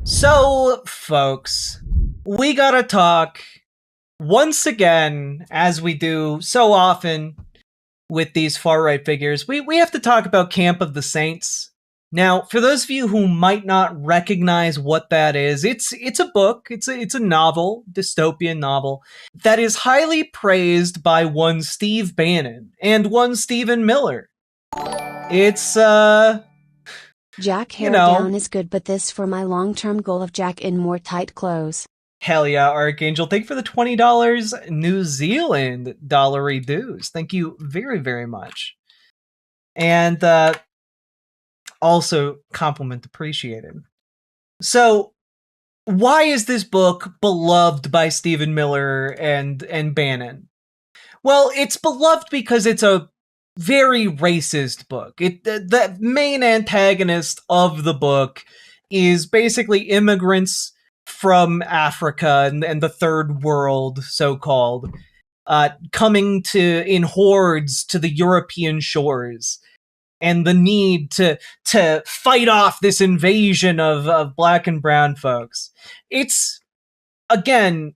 So, folks, we gotta talk once again, as we do so often with these far-right figures. We have to talk about Camp of the Saints. Now, for those of you who might not recognize what that is, it's a book, it's a novel, dystopian novel, that is highly praised by one Steve Bannon and one Stephen Miller. It's, Jack hair you know, down is good, but this for my long-term goal of Jack in more tight clothes. hell yeah, Archangel. Thank you for the $20 New Zealand dollary dues. Thank you very, very much. And also, compliment appreciated. So, why is this book beloved by Stephen Miller and Bannon? Well, it's beloved because it's a very racist book. The main antagonist of the book is basically immigrants from Africa and the third world, so-called, coming in hordes to the European shores, and the need to fight off this invasion of black and brown folks. It's, again,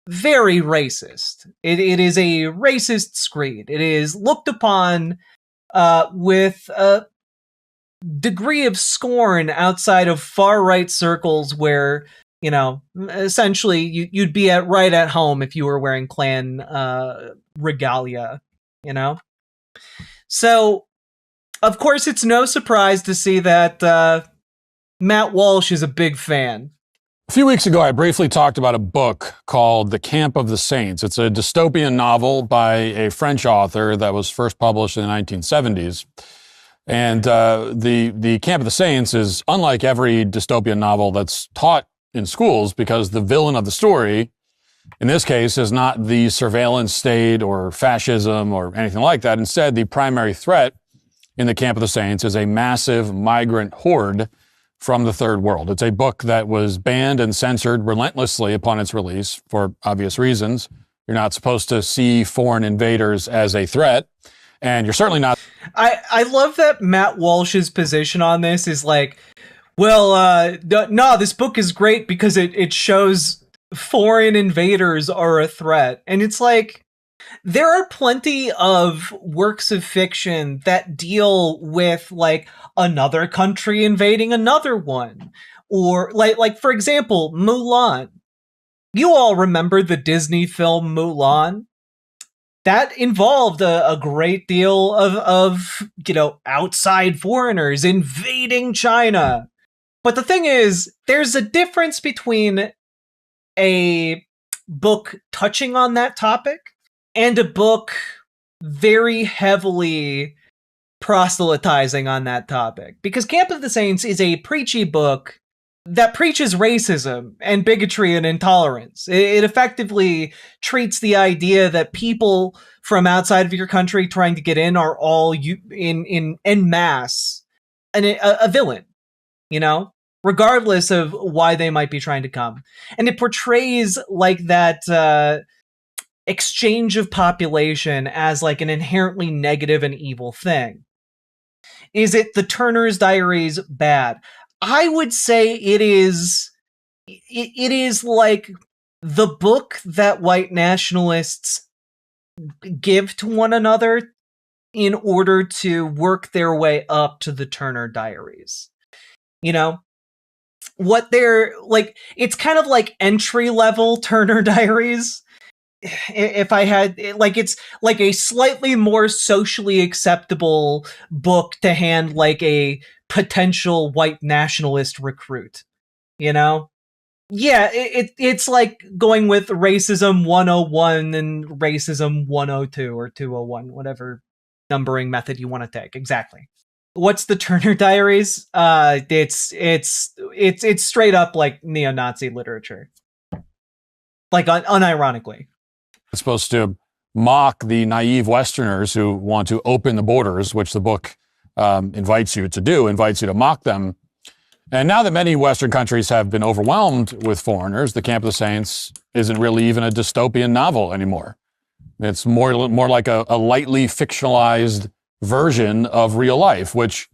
very racist. It is a racist screed. It is looked upon with a degree of scorn outside of far-right circles where, you know, essentially you'd be right at home if you were wearing Klan regalia, you know? So, of course, it's no surprise to see that Matt Walsh is a big fan. A few weeks ago, I briefly talked about a book called The Camp of the Saints. It's a dystopian novel by a French author that was first published in the 1970s. And the Camp of the Saints is unlike every dystopian novel that's taught in schools, because the villain of the story, in this case, is not the surveillance state or fascism or anything like that. Instead, the primary threat in The Camp of the Saints is a massive migrant horde from the third world. It's a book that was banned and censored relentlessly upon its release for obvious reasons. You're not supposed to see foreign invaders as a threat, and you're certainly not. I love that Matt Walsh's position on this is like, well, no, this book is great because it shows foreign invaders are a threat. And it's like, there are plenty of works of fiction that deal with, like, another country invading another one. Or, like for example, Mulan. You all remember the Disney film Mulan? That involved a great deal of, you know, outside foreigners invading China. But the thing is, there's a difference between a book touching on that topic and a book very heavily proselytizing on that topic. Because Camp of the Saints is a preachy book that preaches racism and bigotry and intolerance. It effectively treats the idea that people from outside of your country trying to get in are all en masse a villain, you know? Regardless of why they might be trying to come. And it portrays, like, that exchange of population as, like, an inherently negative and evil thing. Is it the Turner's Diaries bad? I would say it is like the book that white nationalists give to one another in order to work their way up to the Turner Diaries. You know? What they're like, it's kind of like entry level Turner Diaries. If I had, like, it's like a slightly more socially acceptable book to hand, like, a potential white nationalist recruit, you know? Yeah, it's like going with Racism 101 and Racism 102 or 201, whatever numbering method you want to take. Exactly. What's the Turner Diaries? It's straight up like neo-Nazi literature, like unironically. It's supposed to mock the naive Westerners who want to open the borders, which the book invites you to do, invites you to mock them. And now that many Western countries have been overwhelmed with foreigners, The Camp of the Saints isn't really even a dystopian novel anymore. It's more like a lightly fictionalized version of real life, which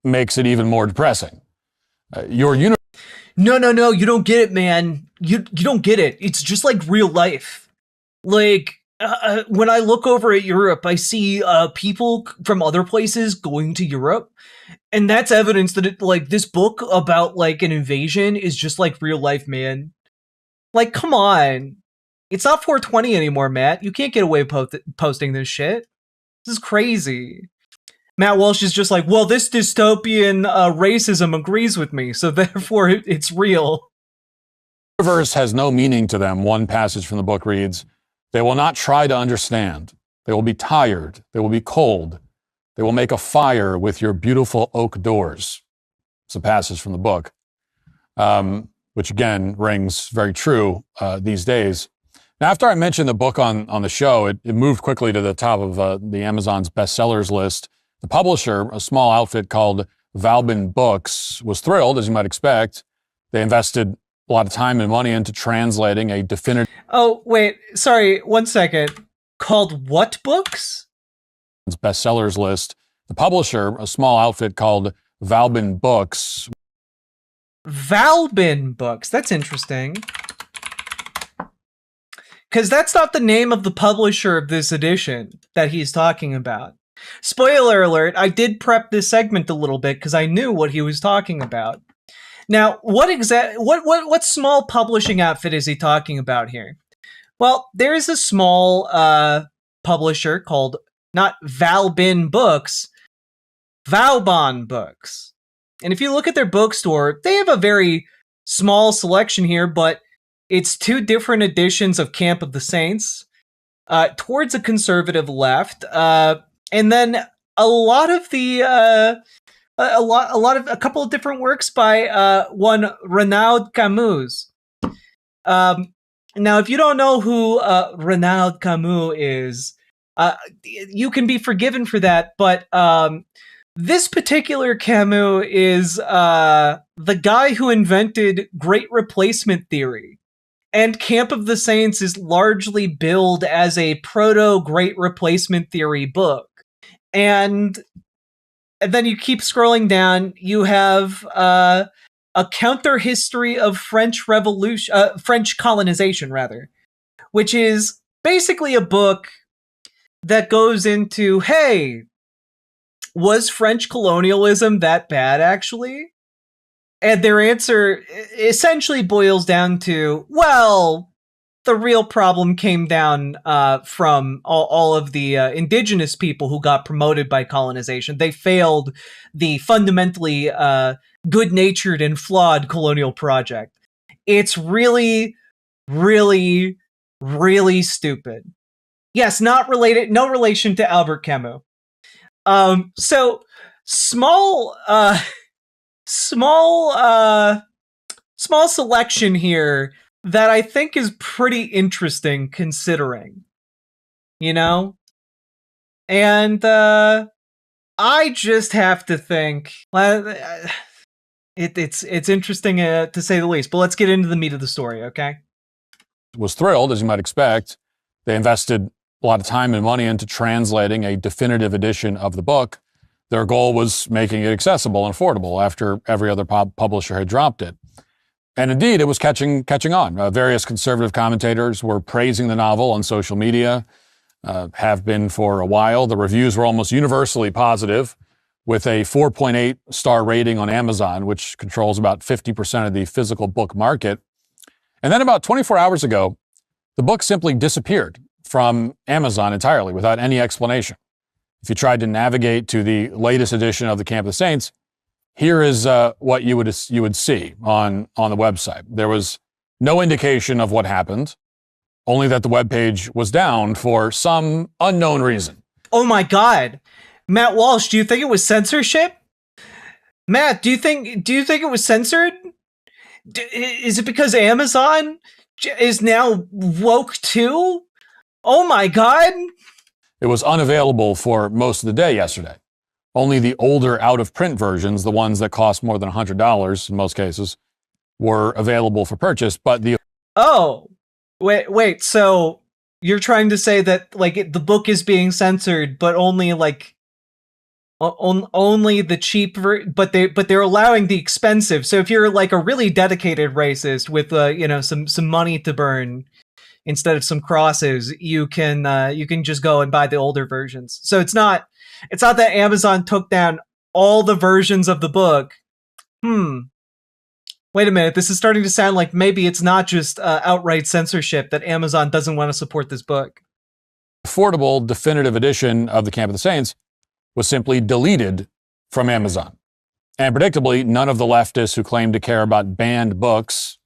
makes it even more depressing. No, you don't get it, man. You don't get it. It's just like real life. Like when I look over at Europe, I see people from other places going to Europe, and that's evidence that like this book about like an invasion is just like real life, man. Like, come on, it's not 420 anymore, Matt. You can't get away posting this shit. This is crazy. Matt Walsh is just like, well, this dystopian racism agrees with me, so therefore it's real. The universe has no meaning to them. One passage from the book reads, "They will not try to understand. They will be tired. They will be cold. They will make a fire with your beautiful oak doors." It's a passage from the book, which again rings very true these days. Now, after I mentioned the book on the show, it moved quickly to the top of the Amazon's bestsellers list. The publisher, a small outfit called Valbin Books, was thrilled, as you might expect. They invested a lot of time and money into translating a definitive... Oh, wait, sorry, 1 second. Called what books? Bestsellers list. The publisher, a small outfit called Valbin Books. Valbin Books, that's interesting. Because that's not the name of the publisher of this edition that he's talking about. Spoiler alert, I did prep this segment a little bit because I knew what he was talking about. Now, what small publishing outfit is he talking about here? Well, there is a small publisher called, not Valbin Books, Valbon Books. And if you look at their bookstore, they have a very small selection here, but it's 2 different editions of Camp of the Saints, towards a conservative left, and then a lot of the a couple of different works by one Renaud Camus. Now, if you don't know who Renaud Camus is, you can be forgiven for that, but this particular Camus is the guy who invented Great Replacement Theory. And Camp of the Saints is largely billed as a proto-Great Replacement Theory book. And then you keep scrolling down, you have a counter-history of French colonization, rather, which is basically a book that goes into, hey, was French colonialism that bad, actually? And their answer essentially boils down to, well, the real problem came down from all of the indigenous people who got promoted by colonization. They failed the fundamentally good-natured and flawed colonial project. It's really, really, really stupid. Yes, no relation to Albert Camus. So small selection here that I think is pretty interesting considering, you know? And I just have to think, it's interesting to say the least, but let's get into the meat of the story, okay? Was thrilled, as you might expect. They invested a lot of time and money into translating a definitive edition of the book. Their goal was making it accessible and affordable after every other publisher had dropped it. And indeed, it was catching on. Various conservative commentators were praising the novel on social media, have been for a while. The reviews were almost universally positive, with a 4.8 star rating on Amazon, which controls about 50% of the physical book market. And then about 24 hours ago, the book simply disappeared from Amazon entirely without any explanation. If you tried to navigate to the latest edition of the Camp of the Saints, here is what you would see on the website. There was no indication of what happened, only that the webpage was down for some unknown reason. Oh my God. Matt Walsh, do you think it was censorship? Matt, do you think it was censored? Is it because Amazon is now woke too? Oh my God. It was unavailable for most of the day yesterday. Only the older out-of-print versions, the ones that cost more than $100 in most cases, were available for purchase, but the... Oh, wait, so you're trying to say that, like, the book is being censored, but only, like, only the cheap, but they're allowing the expensive. So if you're like a really dedicated racist with some money to burn instead of some crosses, you can just go and buy the older versions. So it's not that Amazon took down all the versions of the book. Wait a minute, this is starting to sound like maybe it's not just outright censorship that Amazon doesn't want to support this book. Affordable definitive edition of The Camp of the Saints was simply deleted from Amazon. And predictably, none of the leftists who claim to care about banned books,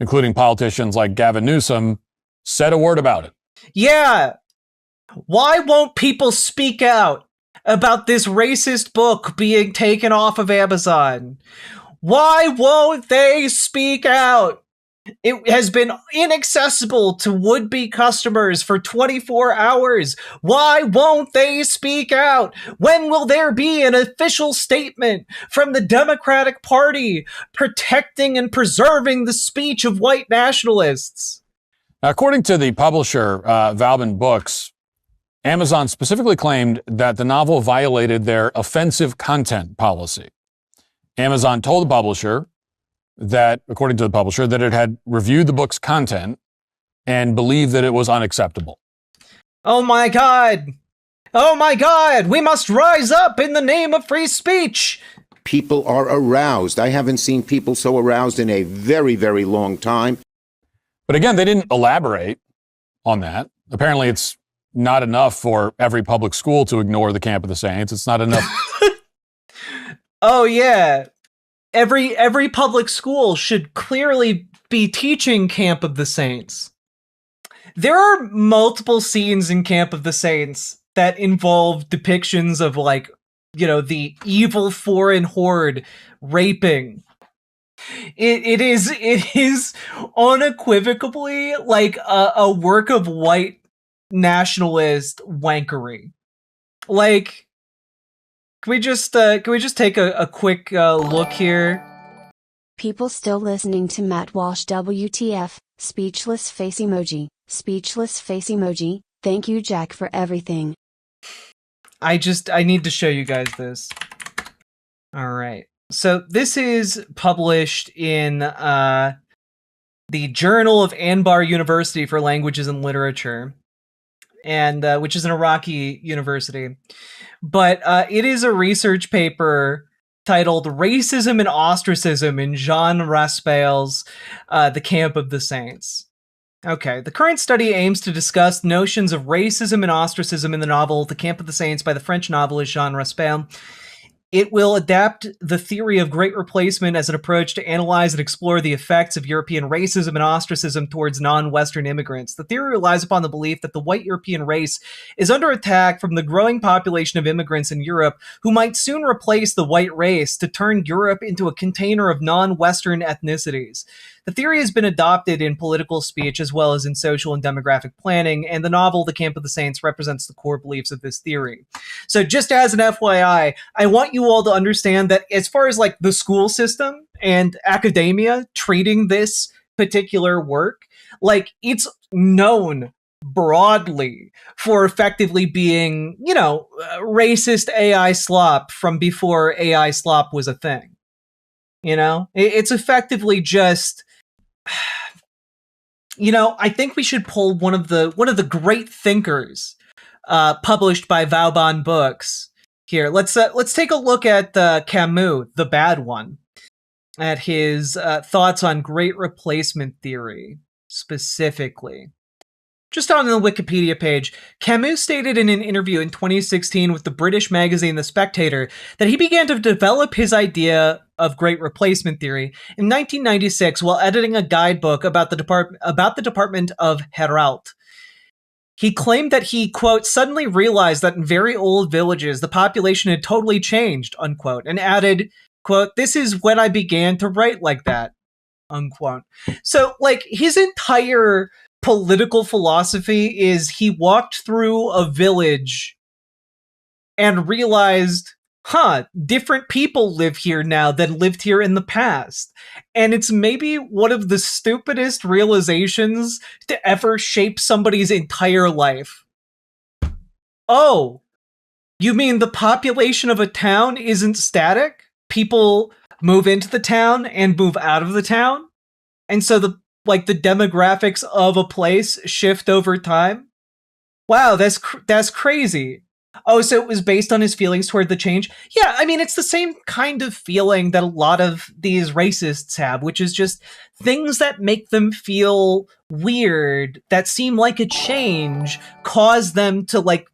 including politicians like Gavin Newsom, said a word about it. Yeah. Why won't people speak out about this racist book being taken off of Amazon? Why won't they speak out? It has been inaccessible to would-be customers for 24 hours. Why won't they speak out? When will there be an official statement from the Democratic Party protecting and preserving the speech of white nationalists? Now, according to the publisher, Valbin Books, Amazon specifically claimed that the novel violated their offensive content policy. Amazon told the publisher that, according to the publisher, that it had reviewed the book's content and believed that it was unacceptable. Oh my God! Oh my God! We must rise up in the name of free speech! People are aroused. I haven't seen people so aroused in a very, very long time. But again, they didn't elaborate on that. Apparently, it's not enough for every public school to ignore the Camp of the Saints. It's not enough. Oh yeah. Every public school should clearly be teaching Camp of the Saints. There are multiple scenes in Camp of the Saints that involve depictions of the evil foreign horde raping. It is unequivocally like a work of white nationalist wankery. Like, can we just take a quick look here? People still listening to Matt Walsh WTF, speechless face emoji, speechless face emoji, thank you Jack for everything. I need to show you guys this. Alright. So this is published in the Journal of Anbar University for Languages and Literature, and which is an Iraqi university. But it is a research paper titled Racism and Ostracism in Jean Raspail's The Camp of the Saints. Okay, the current study aims to discuss notions of racism and ostracism in the novel The Camp of the Saints by the French novelist Jean Raspail. It will adapt the theory of Great Replacement as an approach to analyze and explore the effects of European racism and ostracism towards non-Western immigrants. The theory relies upon the belief that the white European race is under attack from the growing population of immigrants in Europe who might soon replace the white race to turn Europe into a container of non-Western ethnicities. The theory has been adopted in political speech as well as in social and demographic planning, and the novel The Camp of the Saints represents the core beliefs of this theory. So just as an FYI, I want you all to understand that as far as like the school system and academia treating this particular work, like it's known broadly for effectively being, racist AI slop from before AI slop was a thing. It's effectively just, I think we should pull one of the great thinkers published by Vauban Books here. Let's take a look at Camus, the bad one, at his thoughts on Great Replacement theory specifically. Just on the Wikipedia page, Camus stated in an interview in 2016 with the British magazine The Spectator that he began to develop his idea of Great Replacement theory in 1996 while editing a guidebook about the department of Herald. He claimed that he, quote, suddenly realized that in very old villages the population had totally changed, unquote, and added, quote, this is when I began to write like that, unquote. So, like, his entire political philosophy is he walked through a village and realized, different people live here now than lived here in the past. And it's maybe one of the stupidest realizations to ever shape somebody's entire life. Oh, You mean the population of a town isn't static? People move into the town and move out of the town? And so the demographics of a place shift over time? Wow, that's crazy. Oh, so it was based on his feelings toward the change? Yeah, I mean, it's the same kind of feeling that a lot of these racists have, which is just things that make them feel weird, that seem like a change, cause them to,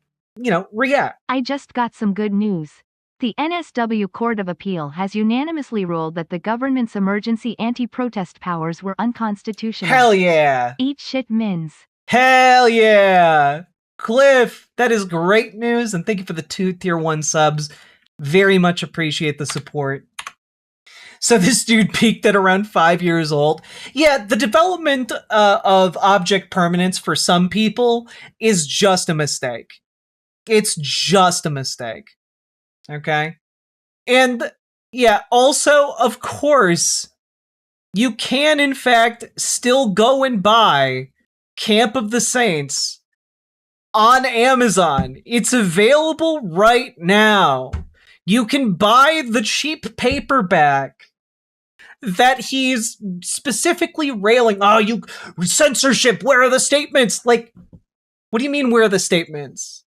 react. I just got some good news. The NSW Court of Appeal has unanimously ruled that the government's emergency anti-protest powers were unconstitutional. Hell yeah. Eat shit mins. Hell yeah. Cliff, that is great news, and thank you for the 2 tier 1 subs. Very much appreciate the support. So this dude peaked at around 5 years old. Yeah, the development of object permanence for some people is just a mistake. It's just a mistake. Okay? And yeah, also, of course, you can in fact still go and buy Camp of the Saints on Amazon. It's available right now. You can buy the cheap paperback that he's specifically railing. Oh, you censorship. Where are the statements? Like, what do you mean, where are the statements?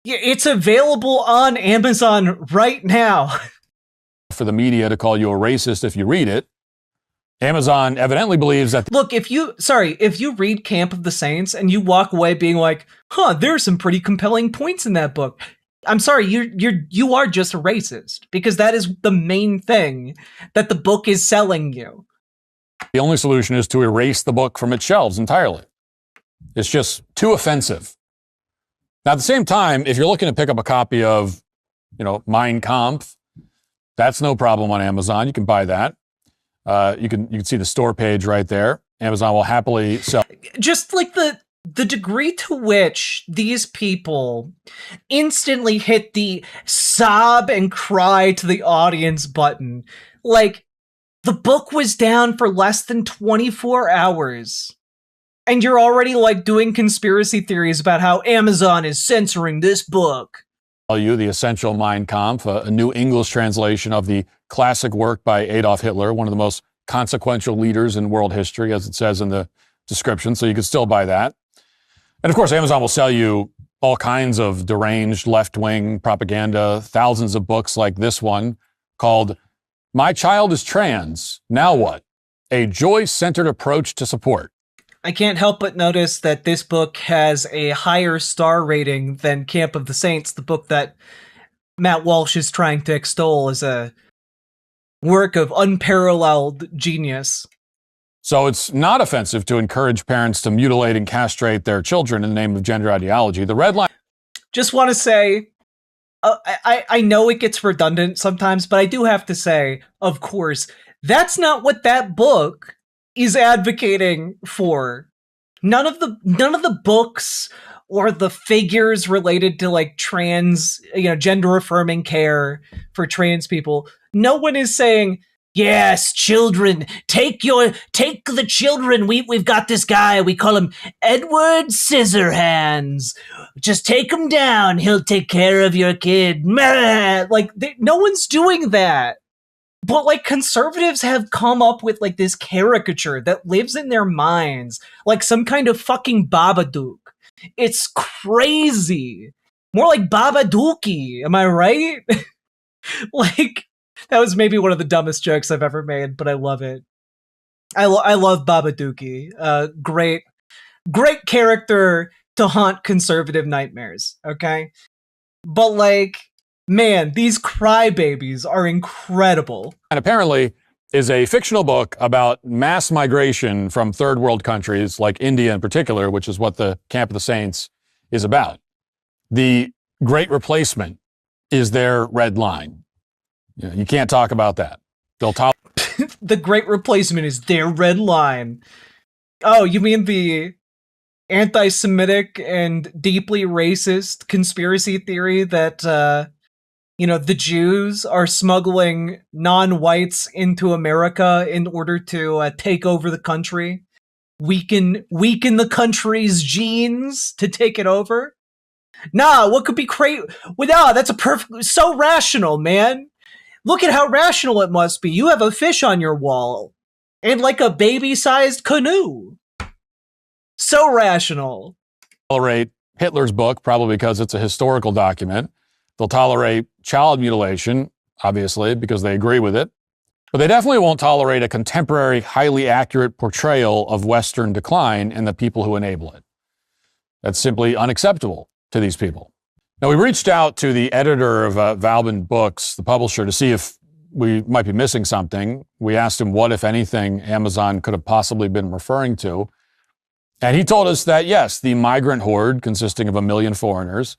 It's available on Amazon right now. For the media to call you a racist if you read it, Amazon evidently believes that. Look, if you read Camp of the Saints and you walk away being like, there are some pretty compelling points in that book. I'm sorry, you are just a racist, because that is the main thing that the book is selling you. The only solution is to erase the book from its shelves entirely. It's just too offensive. Now, at the same time, if you're looking to pick up a copy of, Mein Kampf, that's no problem on Amazon. You can buy that. You can see the store page right there. Amazon will happily sell. Just like the degree to which these people instantly hit the sob and cry to the audience button. Like, the book was down for less than 24 hours. And you're already doing conspiracy theories about how Amazon is censoring this book. You the essential Mein Kampf, a new English translation of the classic work by Adolf Hitler, one of the most consequential leaders in world history, as it says in the description. So you can still buy that. And of course, Amazon will sell you all kinds of deranged left-wing propaganda, thousands of books like this one called My Child is Trans, Now What? A Joy-Centered Approach to Support. I can't help but notice that this book has a higher star rating than Camp of the Saints, the book that Matt Walsh is trying to extol as a work of unparalleled genius. So it's not offensive to encourage parents to mutilate and castrate their children in the name of gender ideology. The red line. Just want to say, I know it gets redundant sometimes, but I do have to say, of course, that's not what that book is advocating for. None of the books or the figures related to trans, gender affirming care for trans people. No one is saying, yes, children, take the children. We've got this guy. We call him Edward Scissorhands. Just take him down. He'll take care of your kid. No one's doing that. But conservatives have come up with this caricature that lives in their minds, like some kind of fucking Babadook. It's crazy. More like Babadookie, am I right? That was maybe one of the dumbest jokes I've ever made, but I love it. I love Babadookie. Great character to haunt conservative nightmares, okay? But man, these crybabies are incredible. And apparently is a fictional book about mass migration from third world countries like India in particular, which is what the Camp of the Saints is about. The Great Replacement is their red line. You can't talk about that. They'll talk. The Great Replacement is their red line. Oh, you mean the anti-Semitic and deeply racist conspiracy theory that the Jews are smuggling non-whites into America in order to take over the country, weaken the country's genes to take it over? Nah, what could be crazy? Well, nah, that's a perfect, so rational, man. Look at how rational it must be. You have a fish on your wall and like a baby-sized canoe. So rational. Tolerate Hitler's book, probably because it's a historical document. They'll tolerate child mutilation, obviously, because they agree with it. But they definitely won't tolerate a contemporary, highly accurate portrayal of Western decline and the people who enable it. That's simply unacceptable to these people. Now, we reached out to the editor of Valbin Books, the publisher, to see if we might be missing something. We asked him what, if anything, Amazon could have possibly been referring to. And he told us that, yes, the migrant horde, consisting of 1 million foreigners,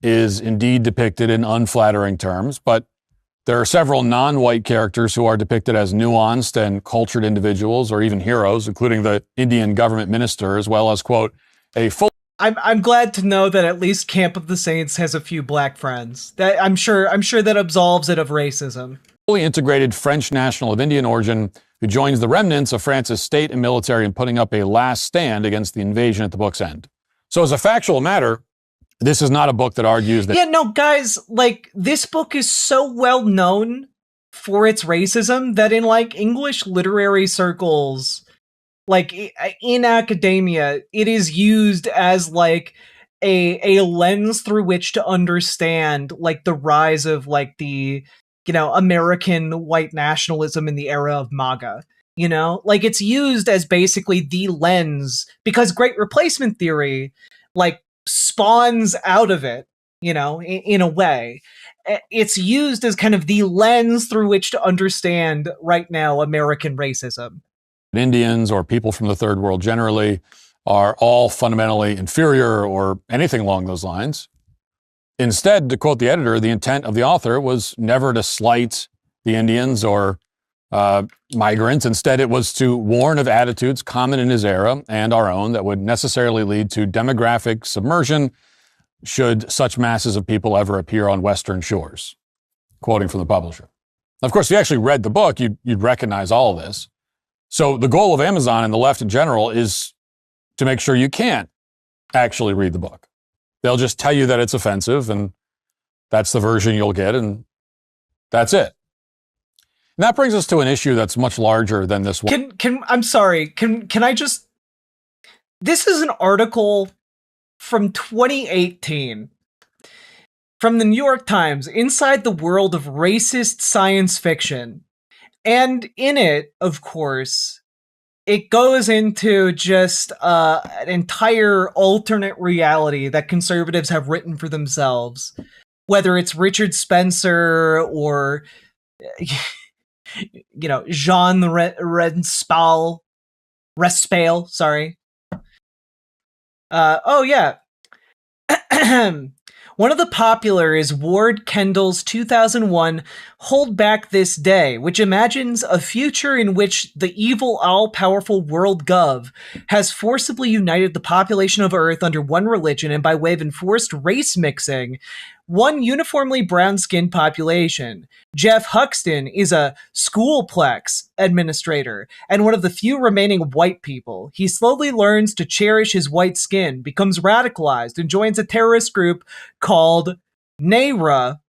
is indeed depicted in unflattering terms, but there are several non-white characters who are depicted as nuanced and cultured individuals or even heroes, including the Indian government minister, as well as, quote, a full... I'm glad to know that at least Camp of the Saints has a few black friends. That I'm sure that absolves it of racism. Fully integrated French national of Indian origin who joins the remnants of France's state and military in putting up a last stand against the invasion at the book's end. So as a factual matter, this is not a book that argues that... Yeah, no, guys, like, this book is so well known for its racism that in, like, English literary circles, like, in academia, it is used as, like, a lens through which to understand, like, the rise of, like, the, you know, American white nationalism in the era of MAGA. You know, like, it's used as basically the lens, because Great Replacement theory, like, spawns out of it, you know, in a way. It's used as kind of the lens through which to understand right now American racism. Indians or people from the third world generally are all fundamentally inferior or anything along those lines. Instead, to quote the editor, the intent of the author was never to slight the Indians or migrants. Instead, it was to warn of attitudes common in his era and our own that would necessarily lead to demographic submersion should such masses of people ever appear on Western shores. Quoting from the publisher. Of course, if you actually read the book, you'd recognize all of this. So the goal of Amazon and the left in general is to make sure you can't actually read the book. They'll just tell you that it's offensive, and that's the version you'll get, and that's it. And that brings us to an issue that's much larger than this one. I'm sorry, can I just... This is an article from 2018 from the New York Times, Inside the World of Racist Science Fiction. And in it, of course, it goes into just an entire alternate reality that conservatives have written for themselves. Whether it's Richard Spencer or, you know, Jean Respal, sorry. Oh, yeah. One of the popular is Ward Kendall's 2001 Hold Back This Day, which imagines a future in which the evil, all-powerful World Gov has forcibly united the population of Earth under one religion and by way of enforced race mixing, one uniformly brown-skinned population. Jeff Huxton is a schoolplex administrator and one of the few remaining white people. He slowly learns to cherish his white skin, becomes radicalized, and joins a terrorist group called NARA,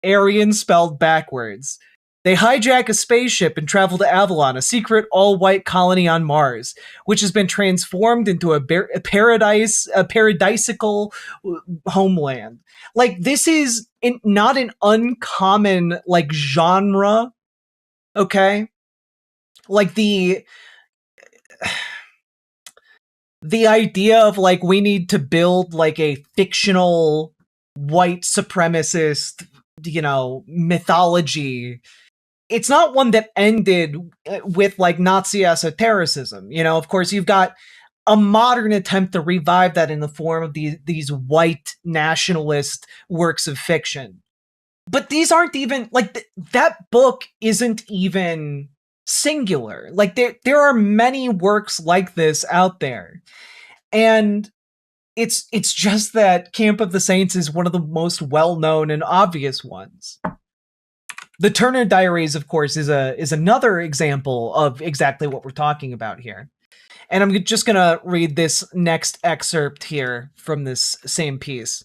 Aryan spelled backwards. They hijack a spaceship and travel to Avalon, a secret all-white colony on Mars, which has been transformed into a paradisical homeland. Like, this is not an uncommon, like, genre, okay? Like, the idea of, like, we need to build, like, a fictional white supremacist, you know, mythology. It's not one that ended with, like, Nazi esotericism. You know, of course, you've got a modern attempt to revive that in the form of these white nationalist works of fiction. But these aren't even, like, that book isn't even singular. Like, there are many works like this out there. And it's just that Camp of the Saints is one of the most well-known and obvious ones. The Turner Diaries, of course, is another example of exactly what we're talking about here. And I'm just going to read this next excerpt here from this same piece.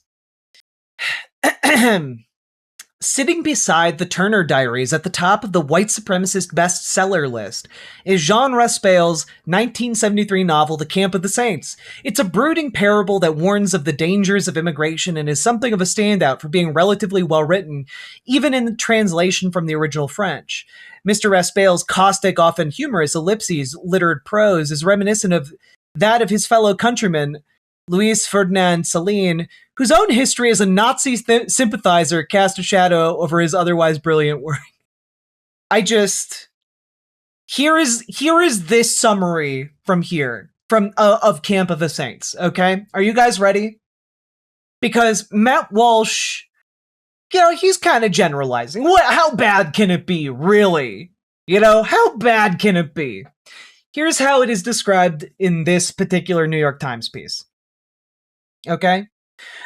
Sitting beside the Turner Diaries at the top of the white supremacist bestseller list is Jean Raspail's 1973 novel, The Camp of the Saints. It's a brooding parable that warns of the dangers of immigration and is something of a standout for being relatively well written, even in the translation from the original French. Mr. Raspail's caustic, often humorous, ellipses-littered prose is reminiscent of that of his fellow countryman, Louis Ferdinand Céline, whose own history as a Nazi sympathizer cast a shadow over his otherwise brilliant work. Here is this summary from of Camp of the Saints, okay? Are you guys ready? Because Matt Walsh, he's kind of generalizing. How bad can it be, really? How bad can it be? Here's how it is described in this particular New York Times piece. Okay?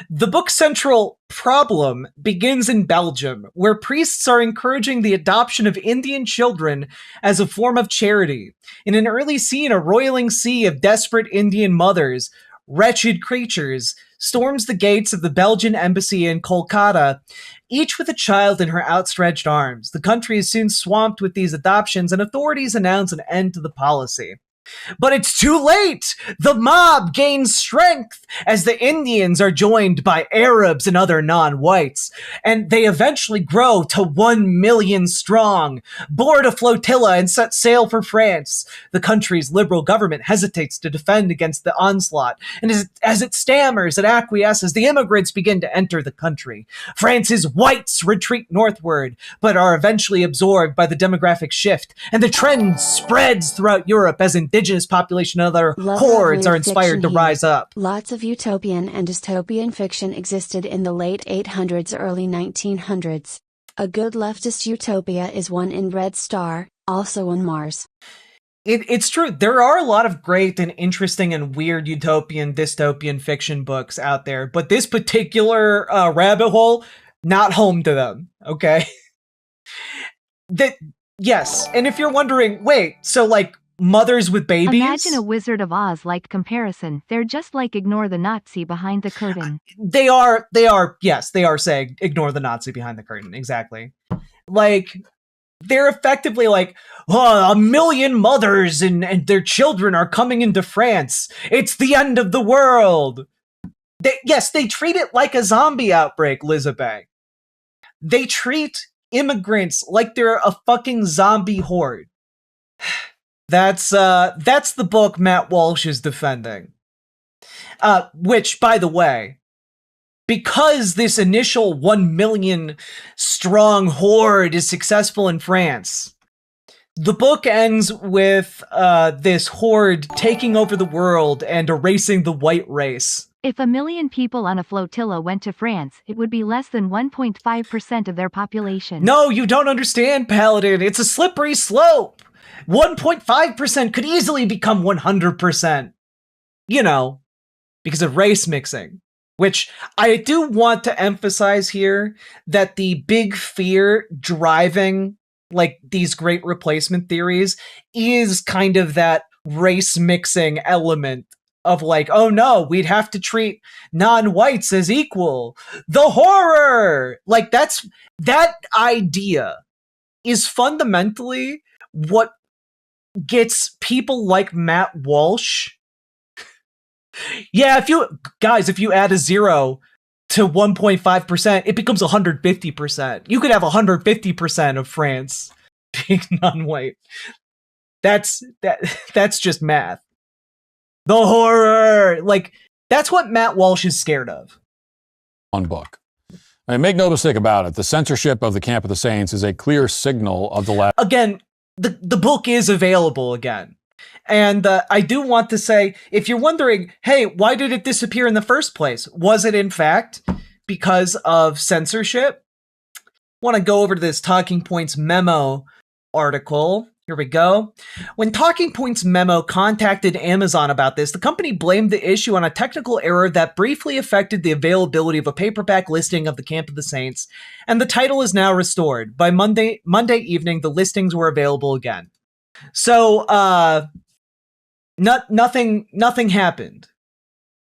The book's central problem begins in Belgium, where priests are encouraging the adoption of Indian children as a form of charity. In an early scene, a roiling sea of desperate Indian mothers, wretched creatures, storms the gates of the Belgian embassy in Kolkata, each with a child in her outstretched arms. The country is soon swamped with these adoptions, and authorities announce an end to the policy. But it's too late! The mob gains strength as the Indians are joined by Arabs and other non-whites, and they eventually grow to 1 million strong, board a flotilla and set sail for France. The country's liberal government hesitates to defend against the onslaught, and as it stammers and acquiesces, the immigrants begin to enter the country. France's whites retreat northward, but are eventually absorbed by the demographic shift, and the trend spreads throughout Europe as indigenous population and other hordes are inspired to rise up. Lots of utopian and dystopian fiction existed in the late 800s, early 1900s. A good leftist utopia is one in Red Star, also on Mars. It's true. There are a lot of great and interesting and weird utopian, dystopian fiction books out there, but this particular rabbit hole, not home to them, okay? Yes, and if you're wondering, wait, so mothers with babies? Imagine a Wizard of Oz-like comparison. They're just like ignore the Nazi behind the curtain. They are saying ignore the Nazi behind the curtain, exactly. They're effectively 1 million mothers and their children are coming into France. It's the end of the world. They treat it like a zombie outbreak, Elizabeth. They treat immigrants like they're a fucking zombie horde. That's the book Matt Walsh is defending. Which, by the way, because this initial 1 million strong horde is successful in France, the book ends with this horde taking over the world and erasing the white race. If 1 million people on a flotilla went to France, it would be less than 1.5% of their population. No, you don't understand, Paladin. It's a slippery slope. 1.5% could easily become 100%. Because of race mixing. Which I do want to emphasize here that the big fear driving these great replacement theories is kind of that race mixing element of oh no, we'd have to treat non-whites as equal. The horror! That idea is fundamentally what gets people like Matt Walsh. Yeah, if you add a 0 to 1.5%, it becomes 150%. You could have 150% of France being non-white. That's just math. The horror! That's what Matt Walsh is scared of. One book. Make no mistake about it, the censorship of the Camp of the Saints is a clear signal of the left. Again, the book is available again. And I do want to say, if you're wondering, hey, why did it disappear in the first place? Was it, in fact, because of censorship? I want to go over to this Talking Points memo article. Here we go. When Talking Points memo contacted Amazon about this, the company blamed the issue on a technical error that briefly affected the availability of a paperback listing of the Camp of the Saints, and the title is now restored. By Monday evening, the listings were available again. So, nothing happened.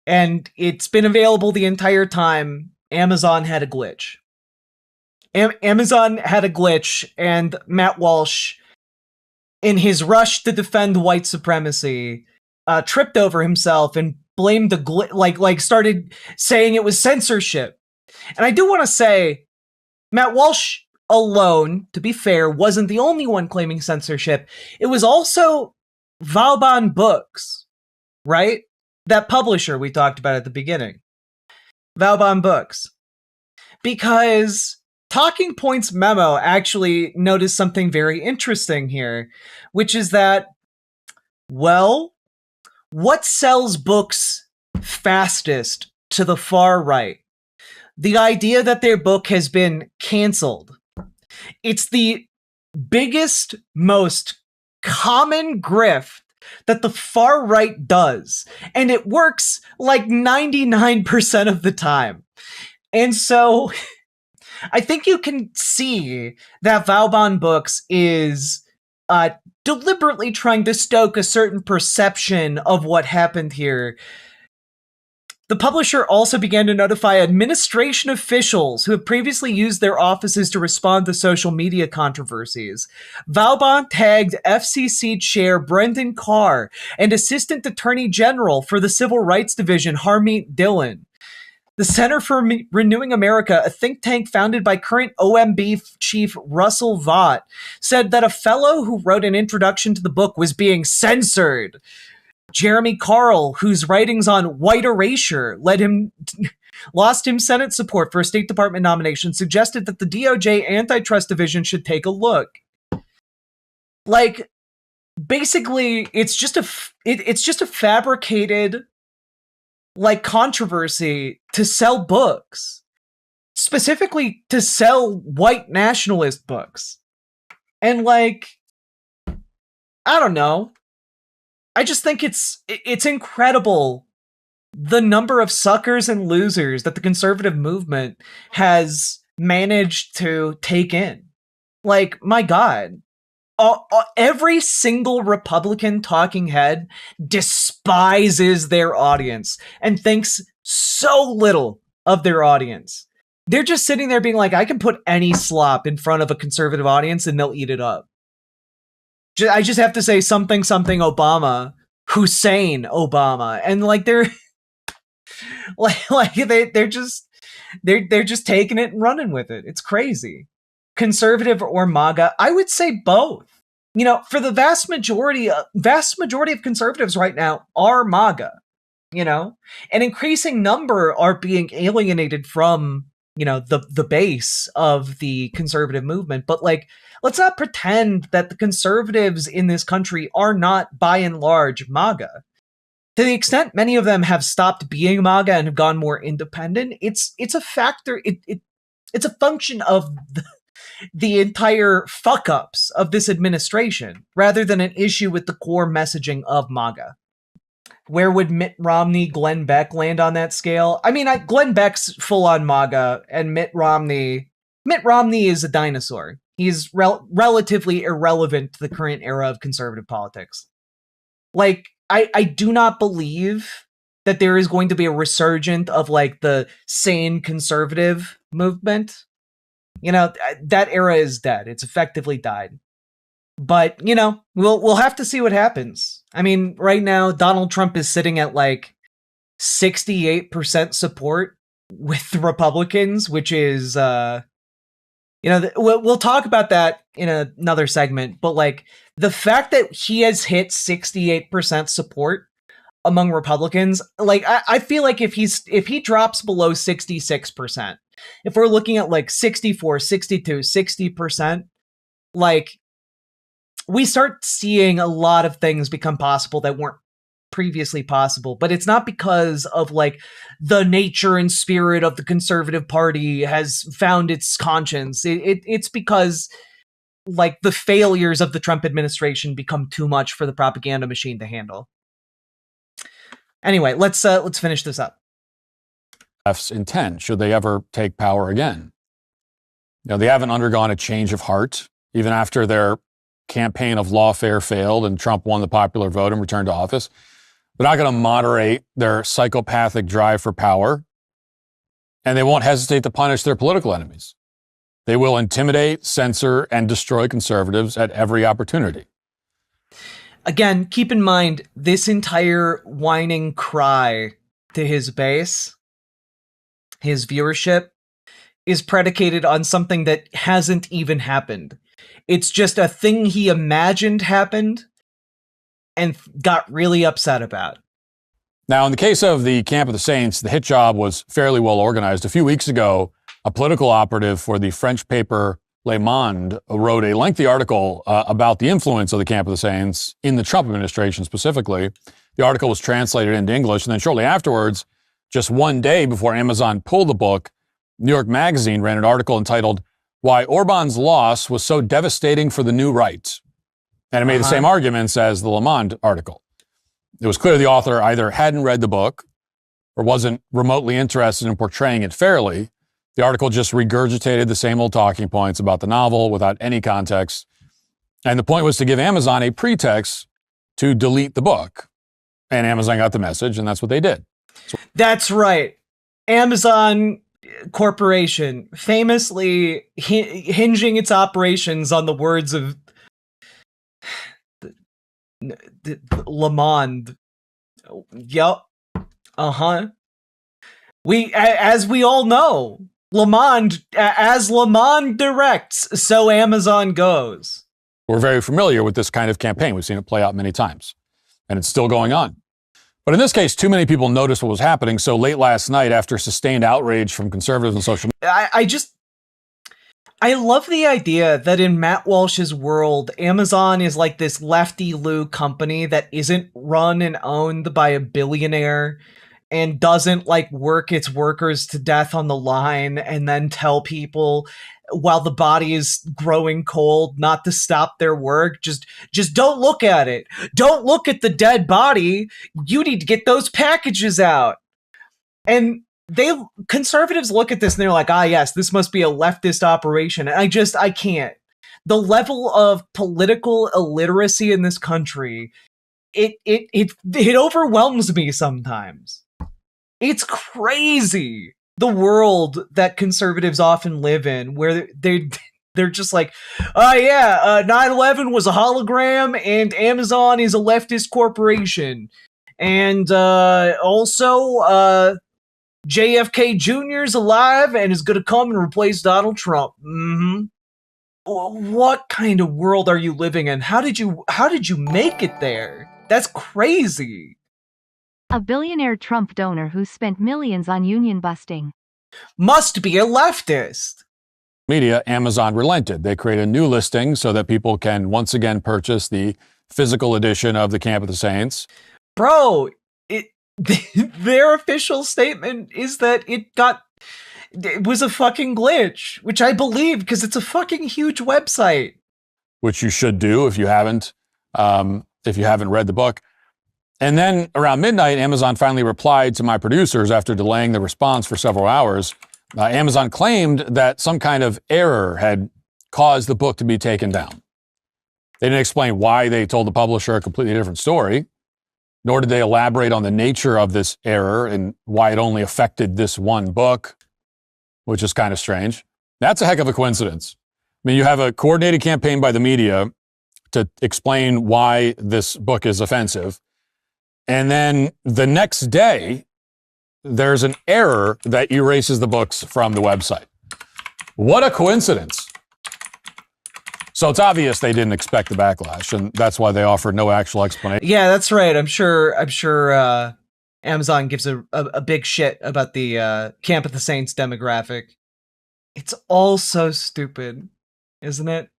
And it's been available the entire time, Amazon had a glitch. Amazon had a glitch, and Matt Walsh, in his rush to defend white supremacy, tripped over himself and blamed the glitch, started saying it was censorship. And I do want to say, Matt Walsh alone, to be fair, wasn't the only one claiming censorship. It was also Vauban Books, right? That publisher we talked about at the beginning. Vauban Books. Because Talking Points Memo actually noticed something very interesting here, which is that, well, what sells books fastest to the far right? The idea that their book has been canceled. It's the biggest, most common grift that the far right does, and it works like 99% of the time. And so I think you can see that Vauban Books is deliberately trying to stoke a certain perception of what happened here. The publisher also began to notify administration officials who have previously used their offices to respond to social media controversies. Vauban tagged FCC Chair Brendan Carr and Assistant Attorney General for the Civil Rights Division Harmeet Dillon. The Center for Renewing America, a think tank founded by current OMB chief Russell Vought, said that a fellow who wrote an introduction to the book was being censored. Jeremy Carl, whose writings on white erasure lost him Senate support for a State Department nomination, suggested that the DOJ Antitrust Division should take a look. Like, basically, it's just a fabricated, like, controversy to sell books, specifically to sell white nationalist books. And, like, I don't know. I just think it's incredible the number of suckers and losers that the conservative movement has managed to take in. Like, my God, every single Republican talking head despises their audience and thinks so little of their audience. They're just sitting there being like, I can put any slop in front of a conservative audience and they'll eat it up. I just have to say something Obama, Hussein Obama, and like they're they're just taking it and running with it. It's crazy. Conservative or MAGA? I would say both. You know, for the vast majority of conservatives right now are MAGA. You know, an increasing number are being alienated from, you know, the base of the conservative movement. But like, let's not pretend that the conservatives in this country are not, by and large, MAGA. To the extent many of them have stopped being MAGA and have gone more independent, it's a factor. It's a function of the entire fuck-ups of this administration, rather than an issue with the core messaging of MAGA. Where would Mitt Romney, Glenn Beck land on that scale? I mean, Glenn Beck's full-on MAGA, and Mitt Romney is a dinosaur. He's relatively irrelevant to the current era of conservative politics. Like, I do not believe that there is going to be a resurgent of, like, the sane conservative movement. You know, that era is dead. It's effectively died. But, you know, we'll have to see what happens. I mean, right now, Donald Trump is sitting at, like, 68% support with the Republicans, which is, you know, we'll talk about that in another segment, but like the fact that he has hit 68% support among Republicans, like I feel like if he drops below 66%, if we're looking at like 64, 62, 60%, like we start seeing a lot of things become possible that weren't previously possible. But it's not because of like the nature and spirit of the Conservative Party has found its conscience. It's because like the failures of the Trump administration become too much for the propaganda machine to handle. Anyway, let's finish this up. Left's intent, should they ever take power again? You know, they haven't undergone a change of heart, even after their campaign of lawfare failed and Trump won the popular vote and returned to office. They're not going to moderate their psychopathic drive for power. and they won't hesitate to punish their political enemies. They will intimidate, censor, and destroy conservatives at every opportunity. Again, keep in mind, this entire whining cry to his base, his viewership, is predicated on something that hasn't even happened. It's just a thing he imagined happened and got really upset about. Now, in the case of the Camp of the Saints, the hit job was fairly well organized. A few weeks ago, a political operative for the French paper Le Monde wrote a lengthy article about the influence of the Camp of the Saints in the Trump administration specifically. The article was translated into English, and then shortly afterwards, just one day before Amazon pulled the book, New York Magazine ran an article entitled, "Why Orban's Loss Was So Devastating for the New Right." And it made the same arguments as the Le Monde article. It was clear the author either hadn't read the book or wasn't remotely interested in portraying it fairly. The article just regurgitated the same old talking points about the novel without any context. And the point was to give Amazon a pretext to delete the book. And Amazon got the message, and that's what they did. That's right. Amazon Corporation, famously hinging its operations on the words of Le Monde. Yup. As we all know, Le Monde, as Le Monde directs, so Amazon goes. We're very familiar with this kind of campaign. We've seen it play out many times, and it's still going on. But in this case, too many people noticed what was happening. So late last night, after sustained outrage from conservatives and social media, I love the idea that in Matt Walsh's world, Amazon is like this lefty-loo company that isn't run and owned by a billionaire and doesn't like work its workers to death on the line and then tell people while the body is growing cold not to stop their work. Just don't look at it. Don't look at the dead body. You need to get those packages out. And conservatives look at this and they're like, yes, this must be a leftist operation. And I can't. The level of political illiteracy in this country, it overwhelms me sometimes. It's crazy. The world that conservatives often live in, where they're just like, 9/11 was a hologram and Amazon is a leftist corporation. And also, JFK Jr. is alive and is going to come and replace Donald Trump. What kind of world are you living in? How did you make it there? That's crazy. A billionaire Trump donor who spent millions on union busting must be a leftist. media, Amazon relented. They created a new listing so that people can once again purchase the physical edition of the Camp of the Saints. Bro, their official statement is that it was a fucking glitch, which I believe because it's a fucking huge website. Which you should do if you haven't read the book. And then around midnight, Amazon finally replied to my producers after delaying the response for several hours. Amazon claimed that some kind of error had caused the book to be taken down. They didn't explain why. They told the publisher a completely different story, nor did they elaborate on the nature of this error and why it only affected this one book, which is kind of strange. That's a heck of a coincidence. I mean, you have a coordinated campaign by the media to explain why this book is offensive. And then the next day, there's an error that erases the books from the website. What a coincidence. So it's obvious they didn't expect the backlash, and that's why they offered no actual explanation. Yeah, that's right. I'm sure Amazon gives a big shit about the Camp of the Saints demographic. It's all so stupid, isn't it?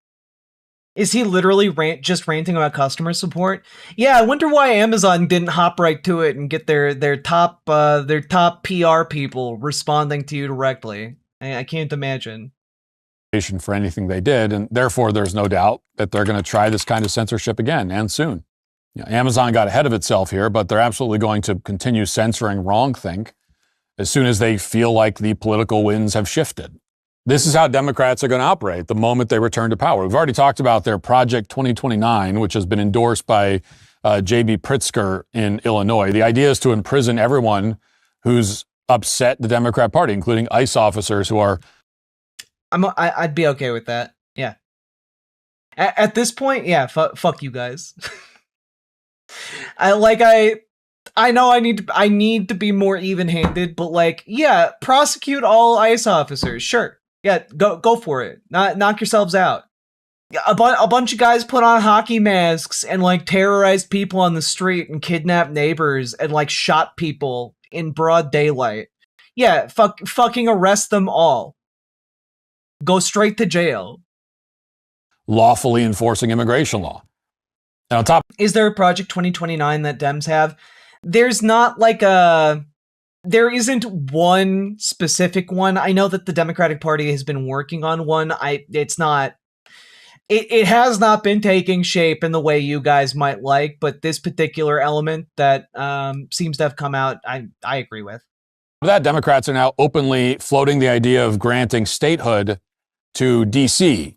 Is he literally just ranting about customer support? Yeah, I wonder why Amazon didn't hop right to it and get their top PR people responding to you directly. I can't imagine. For anything they did, and therefore there's no doubt that they're going to try this kind of censorship again, and soon. Amazon got ahead of itself here, but they're absolutely going to continue censoring wrongthink as soon as they feel like the political winds have shifted. This is how Democrats are going to operate the moment they return to power. We've already talked about their Project 2029, which has been endorsed by J.B. Pritzker in Illinois. The idea is to imprison everyone who's upset the Democrat Party, including ICE officers who are. I'd be okay with that. Yeah. At this point, yeah, fuck you guys. I know I need to be more even-handed, but like, yeah, prosecute all ICE officers. Sure. Yeah, go for it. Knock yourselves out. A bunch of guys put on hockey masks and like terrorized people on the street and kidnapped neighbors and like shot people in broad daylight. Yeah, fucking arrest them all. Go straight to jail. Lawfully enforcing immigration law. And on top, is there a Project 2029 that Dems have? There's not like there isn't one specific one. I know that the Democratic Party has been working on one. It has not been taking shape in the way you guys might like, but this particular element that seems to have come out, I agree with. That Democrats are now openly floating the idea of granting statehood to DC.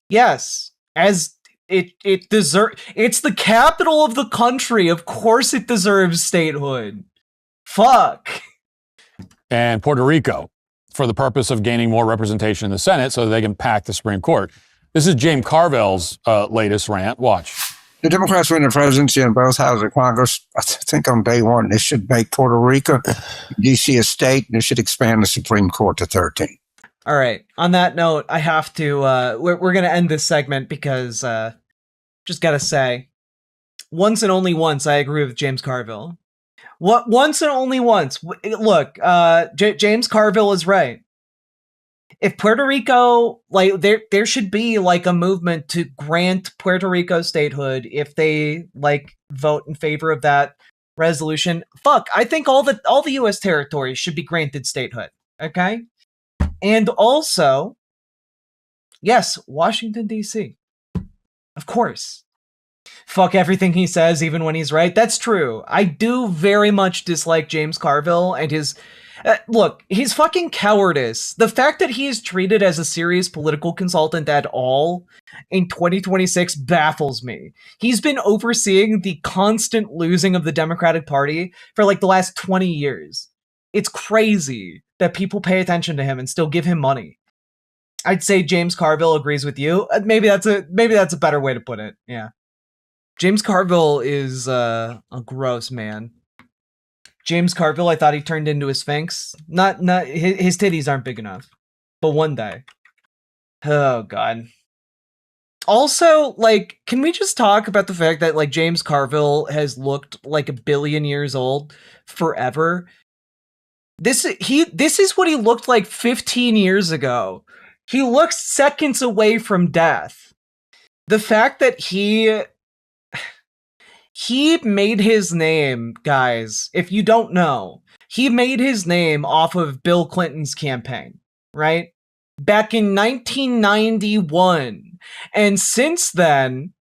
Yes, as it deserves. It's the capital of the country. Of course it deserves statehood. Fuck. And Puerto Rico for the purpose of gaining more representation in the Senate so that they can pack the Supreme Court. This is James Carville's latest rant. Watch. The Democrats win the presidency in both houses of Congress. I think on day one, this should make Puerto Rico, D.C. a state, and it should expand the Supreme Court to 13. All right. On that note, I have to, we're going to end this segment because, just got to say, once and only once, I agree with James Carville. Once and only once. Look, James Carville is right. If Puerto Rico, like, there should be like a movement to grant Puerto Rico statehood if they like vote in favor of that resolution. Fuck, I think all the U.S. territories should be granted statehood. Okay, and also, yes, Washington D.C. Of course. Fuck everything he says, even when he's right. That's true. I do very much dislike James Carville and his. Look, his fucking cowardice. The fact that he is treated as a serious political consultant at all in 2026 baffles me. He's been overseeing the constant losing of the Democratic Party for like the last 20 years. It's crazy that people pay attention to him and still give him money. I'd say James Carville agrees with you. Maybe that's a better way to put it. Yeah. James Carville is a gross man. James Carville, I thought he turned into a sphinx. Not his titties aren't big enough. But one day. Oh god. Also, like, can we just talk about the fact that like James Carville has looked like 1 billion years old forever? This is what he looked like 15 years ago. He looks seconds away from death. The fact that he made his name, guys, if you don't know, he made his name off of Bill Clinton's campaign, right? Back in 1991. And since then,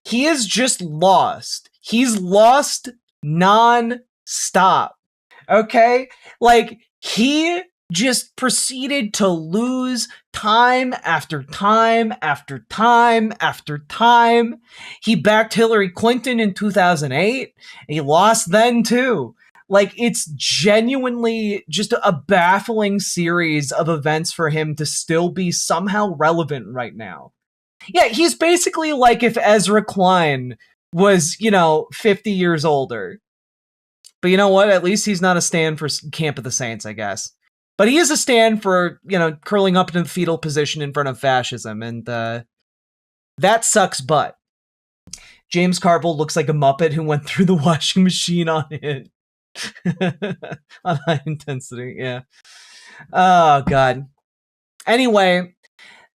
he has just lost. He's lost non-stop. Okay? Like, he just proceeded to lose time after time after time after time. He backed Hillary Clinton in 2008. He lost then too. Like, it's genuinely just a baffling series of events for him to still be somehow relevant right now. Yeah, he's basically like if Ezra Klein was, 50 years older. But you know what? At least he's not a stand for Camp of the Saints, I guess. But he is a stand for, curling up in the fetal position in front of fascism, and that sucks butt. James Carville looks like a Muppet who went through the washing machine on it. On high intensity, yeah. Oh, God. Anyway,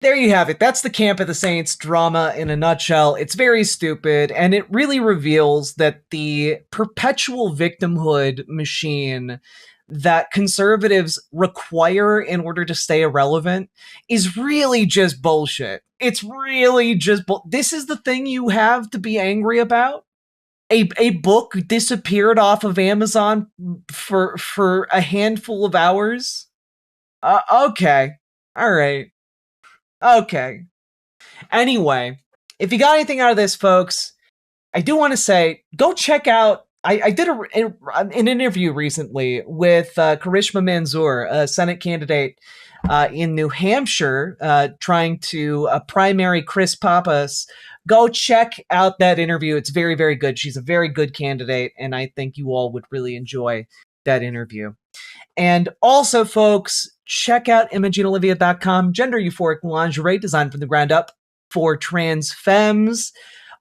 there you have it. That's the Camp of the Saints drama in a nutshell. It's very stupid, and it really reveals that the perpetual victimhood machine that conservatives require in order to stay irrelevant is really just bullshit. It's really just this is the thing you have to be angry about? A book disappeared off of Amazon for a handful of hours? Okay. All right. Okay. Anyway, if you got anything out of this, folks, I do want to say, go check out I did an interview recently with Karishma Manzoor, a Senate candidate in New Hampshire, trying to primary Chris Pappas. Go check out that interview. It's very, very good. She's a very good candidate, and I think you all would really enjoy that interview. And also, folks, check out ImogeneOlivia.com, gender euphoric lingerie designed from the ground up for trans femmes.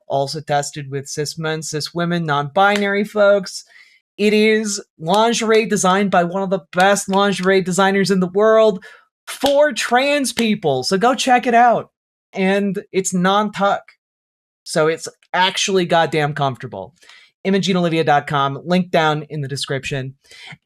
Also tested with cis men, cis women, non-binary folks. It is lingerie designed by one of the best lingerie designers in the world for trans people. So go check it out. And it's non-tuck. So it's actually goddamn comfortable. ImogeneOlivia.com, link down in the description.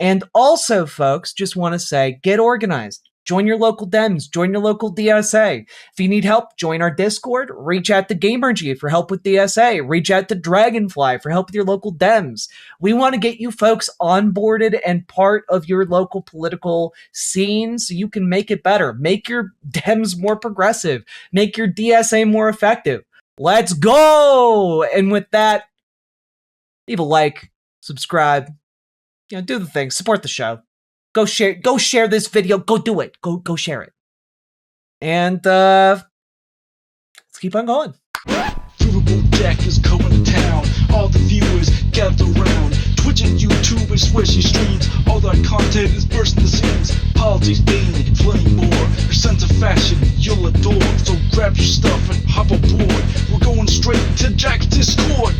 And also, folks, just want to say, get organized. Join your local Dems. Join your local DSA. If you need help, join our Discord. Reach out to Gamergy for help with DSA. Reach out to Dragonfly for help with your local Dems. We want to get you folks onboarded and part of your local political scene so you can make it better. Make your Dems more progressive. Make your DSA more effective. Let's go! And with that, leave a like, subscribe, do the thing, support the show. Go share this video. Go do it. Go share it. And let's keep on going. Riverboat Jack is coming to town. All the viewers gather around. Twitch and YouTube and swishy streams. All that content is bursting the scenes. Politics, being plenty more. Your sense of fashion you'll adore. So grab your stuff and hop aboard. We're going straight to Jack's Discord.